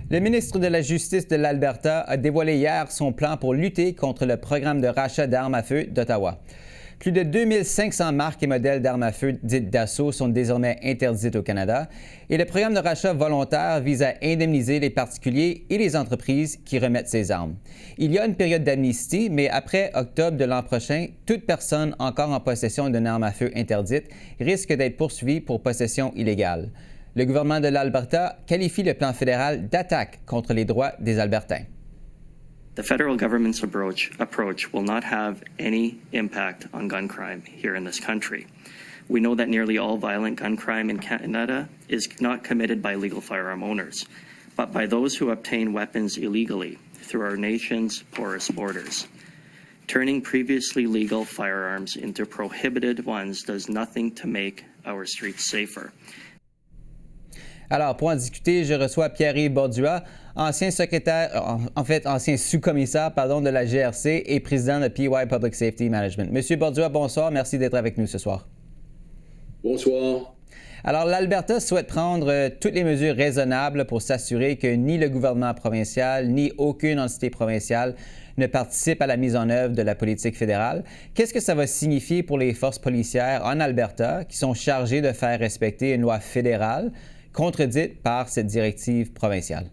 Le ministre de la Justice de l'Alberta a dévoilé hier son plan pour lutter contre le programme de rachat d'armes à feu d'Ottawa. Plus de 2500 marques et modèles d'armes à feu dites d'assaut sont désormais interdites au Canada et le programme de rachat volontaire vise à indemniser les particuliers et les entreprises qui remettent ces armes. Il y a une période d'amnistie, mais après octobre de l'an prochain, toute personne encore en possession d'une arme à feu interdite risque d'être poursuivie pour possession illégale. Le gouvernement de l'Alberta qualifie le plan fédéral d'attaque contre les droits des Albertains. The federal government's approach will not have any impact on gun crime here in this country. We know that nearly all violent gun crime in Canada is not committed by legal firearm owners, but by those who obtain weapons illegally through our nation's porous borders. Turning previously legal firearms into prohibited ones does nothing to make our streets safer. Alors, pour en discuter, je reçois Pierre-Yves Bordua, ancien sous-commissaire de la GRC et président de PY Public Safety Management. Monsieur Bordua, bonsoir. Merci d'être avec nous ce soir. Bonsoir. Alors, l'Alberta souhaite prendre toutes les mesures raisonnables pour s'assurer que ni le gouvernement provincial, ni aucune entité provinciale ne participe à la mise en œuvre de la politique fédérale. Qu'est-ce que ça va signifier pour les forces policières en Alberta qui sont chargées de faire respecter une loi fédérale contredite par cette directive provinciale?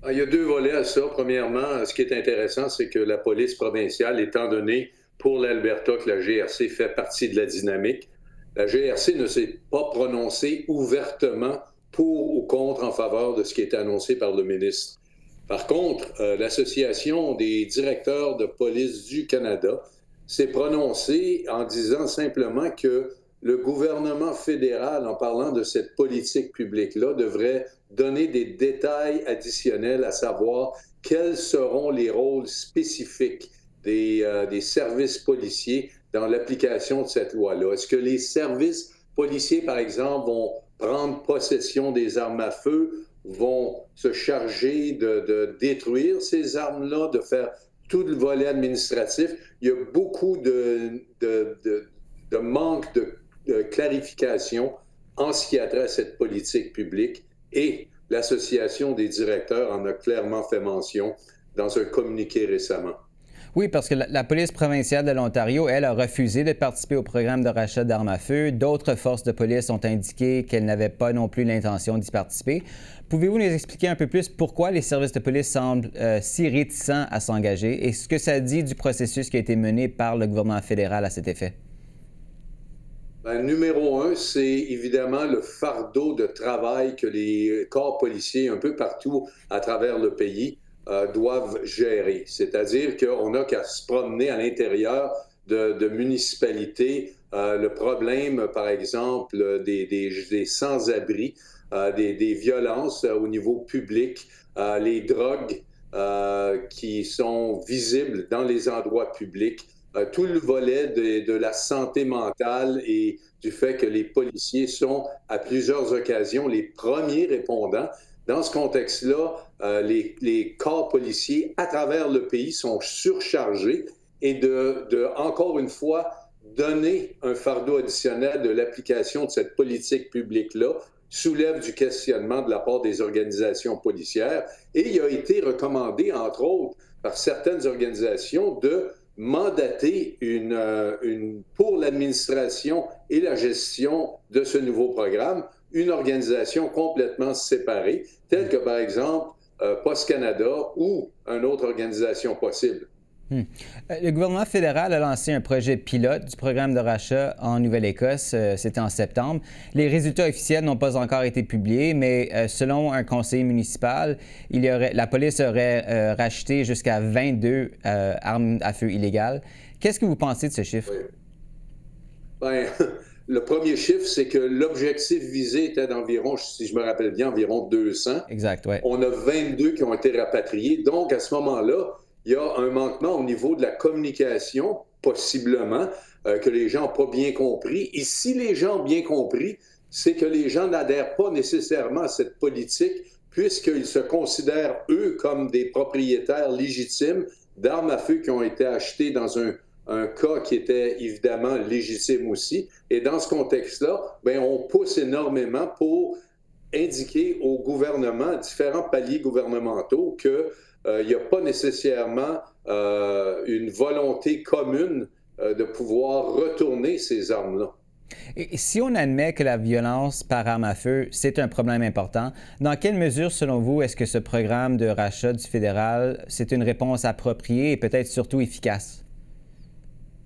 Il y a deux volets à ça. Premièrement, ce qui est intéressant, c'est que la police provinciale, étant donné pour l'Alberta que la GRC fait partie de la dynamique, la GRC ne s'est pas prononcée ouvertement pour ou contre en faveur de ce qui était annoncé par le ministre. Par contre, l'Association des directeurs de police du Canada s'est prononcée en disant simplement que le gouvernement fédéral, en parlant de cette politique publique-là, devrait donner des détails additionnels, à savoir quels seront les rôles spécifiques des services policiers dans l'application de cette loi-là. Est-ce que les services policiers, par exemple, vont prendre possession des armes à feu, vont se charger de détruire ces armes-là, de faire tout le volet administratif? Il y a beaucoup de manque de clarification en ce qui a trait à cette politique publique et l'Association des directeurs en a clairement fait mention dans un communiqué récemment. Oui, parce que la police provinciale de l'Ontario, elle, a refusé de participer au programme de rachat d'armes à feu. D'autres forces de police ont indiqué qu'elles n'avaient pas non plus l'intention d'y participer. Pouvez-vous nous expliquer un peu plus pourquoi les services de police semblent si réticents à s'engager et ce que ça dit du processus qui a été mené par le gouvernement fédéral à cet effet? Numéro un, c'est évidemment le fardeau de travail que les corps policiers un peu partout à travers le pays doivent gérer. C'est-à-dire qu'on n'a qu'à se promener à l'intérieur de municipalités. Le problème, par exemple, des sans-abri, des violences au niveau public, les drogues qui sont visibles dans les endroits publics, tout le volet de la santé mentale et du fait que les policiers sont à plusieurs occasions les premiers répondants. Dans ce contexte-là, les corps policiers à travers le pays sont surchargés et encore une fois, donner un fardeau additionnel de l'application de cette politique publique-là soulève du questionnement de la part des organisations policières. Et il a été recommandé, entre autres, par certaines organisations de mandater pour l'administration et la gestion de ce nouveau programme, une organisation complètement séparée, telle que, par exemple, Post Canada ou une autre organisation possible. Le gouvernement fédéral a lancé un projet pilote du programme de rachat en Nouvelle-Écosse. C'était en septembre. Les résultats officiels n'ont pas encore été publiés, mais selon un conseiller municipal, la police aurait racheté jusqu'à 22 armes à feu illégales. Qu'est-ce que vous pensez de ce chiffre? Oui. Le premier chiffre, c'est que l'objectif visé était d'environ, si je me rappelle bien, environ 200. Exact, oui. On a 22 qui ont été rapatriés. Donc, à ce moment-là, il y a un manquement au niveau de la communication, possiblement, que les gens n'ont pas bien compris. Et si les gens ont bien compris, c'est que les gens n'adhèrent pas nécessairement à cette politique, puisqu'ils se considèrent, eux, comme des propriétaires légitimes d'armes à feu qui ont été achetées dans un cas qui était évidemment légitime aussi. Et dans ce contexte-là, on pousse énormément pour indiqué au gouvernement, différents paliers gouvernementaux, qu'il n'y a pas nécessairement une volonté commune de pouvoir retourner ces armes-là. Et si on admet que la violence par arme à feu, c'est un problème important, dans quelle mesure, selon vous, est-ce que ce programme de rachat du fédéral, c'est une réponse appropriée et peut-être surtout efficace?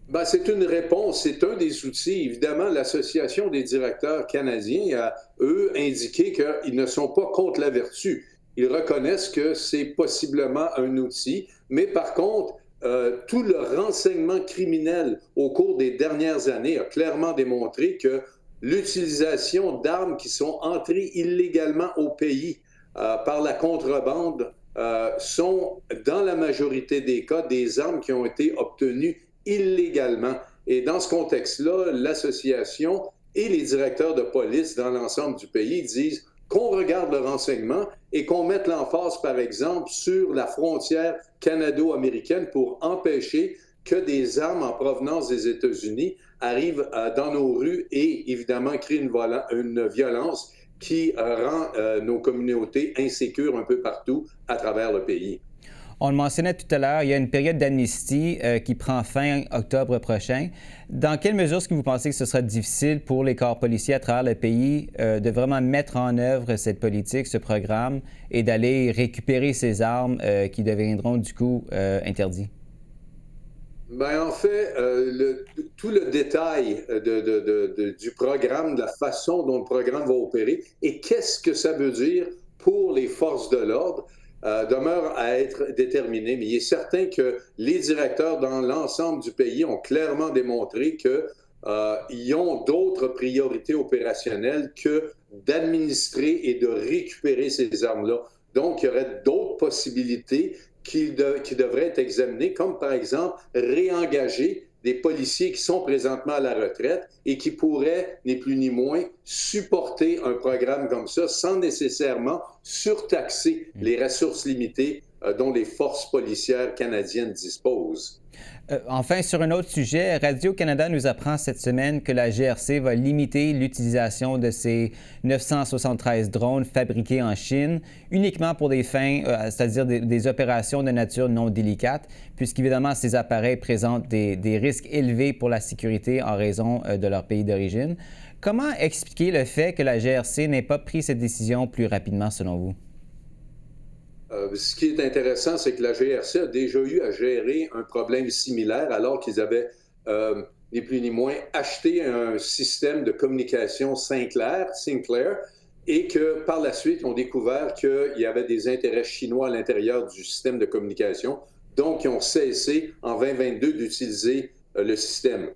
Ben, c'est une réponse, c'est un des outils. Évidemment, l'Association des directeurs canadiens a, eux, indiqué qu'ils ne sont pas contre la vertu. Ils reconnaissent que c'est possiblement un outil, mais par contre, tout le renseignement criminel au cours des dernières années a clairement démontré que l'utilisation d'armes qui sont entrées illégalement au pays par la contrebande sont, dans la majorité des cas, des armes qui ont été obtenues illégalement. Et dans ce contexte-là, l'association et les directeurs de police dans l'ensemble du pays disent qu'on regarde le renseignement et qu'on mette l'emphase, par exemple, sur la frontière canado-américaine pour empêcher que des armes en provenance des États-Unis arrivent dans nos rues et, évidemment, créent une violence qui rend nos communautés insécures un peu partout à travers le pays. On le mentionnait tout à l'heure, il y a une période d'amnistie qui prend fin octobre prochain. Dans quelle mesure est-ce que vous pensez que ce sera difficile pour les corps policiers à travers le pays de vraiment mettre en œuvre cette politique, ce programme, et d'aller récupérer ces armes qui deviendront du coup interdits? Ben, en fait, tout le détail du programme, de la façon dont le programme va opérer et qu'est-ce que ça veut dire pour les forces de l'ordre, demeure à être déterminé, mais il est certain que les directeurs dans l'ensemble du pays ont clairement démontré qu'ils ont d'autres priorités opérationnelles que d'administrer et de récupérer ces armes-là. Donc, il y aurait d'autres possibilités qui devraient être examinées, comme par exemple réengager des policiers qui sont présentement à la retraite et qui pourraient, ni plus ni moins, supporter un programme comme ça sans nécessairement surtaxer les ressources limitées dont les forces policières canadiennes disposent. Enfin, sur un autre sujet, Radio-Canada nous apprend cette semaine que la GRC va limiter l'utilisation de ces 973 drones fabriqués en Chine uniquement pour des fins, c'est-à-dire des opérations de nature non délicate, puisqu'évidemment, ces appareils présentent des risques élevés pour la sécurité en raison de leur pays d'origine. Comment expliquer le fait que la GRC n'ait pas pris cette décision plus rapidement, selon vous? Ce qui est intéressant, c'est que la GRC a déjà eu à gérer un problème similaire alors qu'ils avaient, ni plus ni moins, acheté un système de communication Sinclair, et que par la suite, ils ont découvert qu'il y avait des intérêts chinois à l'intérieur du système de communication. Donc, ils ont cessé en 2022 d'utiliser le système.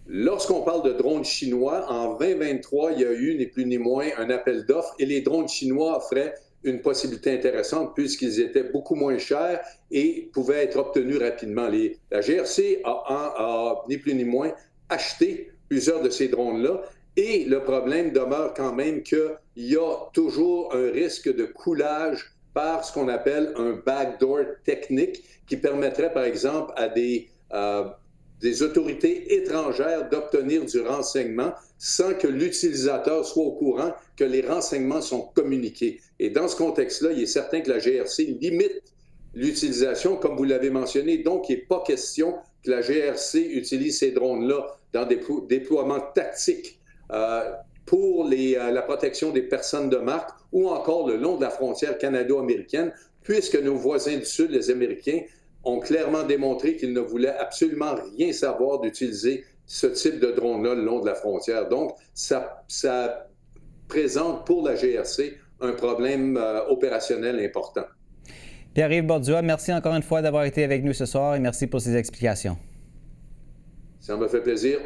Lorsqu'on parle de drones chinois, en 2023, il y a eu, ni plus ni moins, un appel d'offres et les drones chinois offraient une possibilité intéressante puisqu'ils étaient beaucoup moins chers et pouvaient être obtenus rapidement. La GRC a ni plus ni moins acheté plusieurs de ces drones-là et le problème demeure quand même qu'il y a toujours un risque de coulage par ce qu'on appelle un backdoor technique qui permettrait par exemple à des autorités étrangères d'obtenir du renseignement sans que l'utilisateur soit au courant que les renseignements sont communiqués. Et dans ce contexte-là, il est certain que la GRC limite l'utilisation, comme vous l'avez mentionné. Donc, il n'est pas question que la GRC utilise ces drones-là dans des déploiements tactiques pour la protection des personnes de marque ou encore le long de la frontière canado-américaine, puisque nos voisins du Sud, les Américains, ont clairement démontré qu'ils ne voulaient absolument rien savoir d'utiliser ce type de drone-là le long de la frontière. Donc, ça présente pour la GRC un problème opérationnel important. Pierre-Yves Bordua, merci encore une fois d'avoir été avec nous ce soir et merci pour ces explications. Ça me fait plaisir.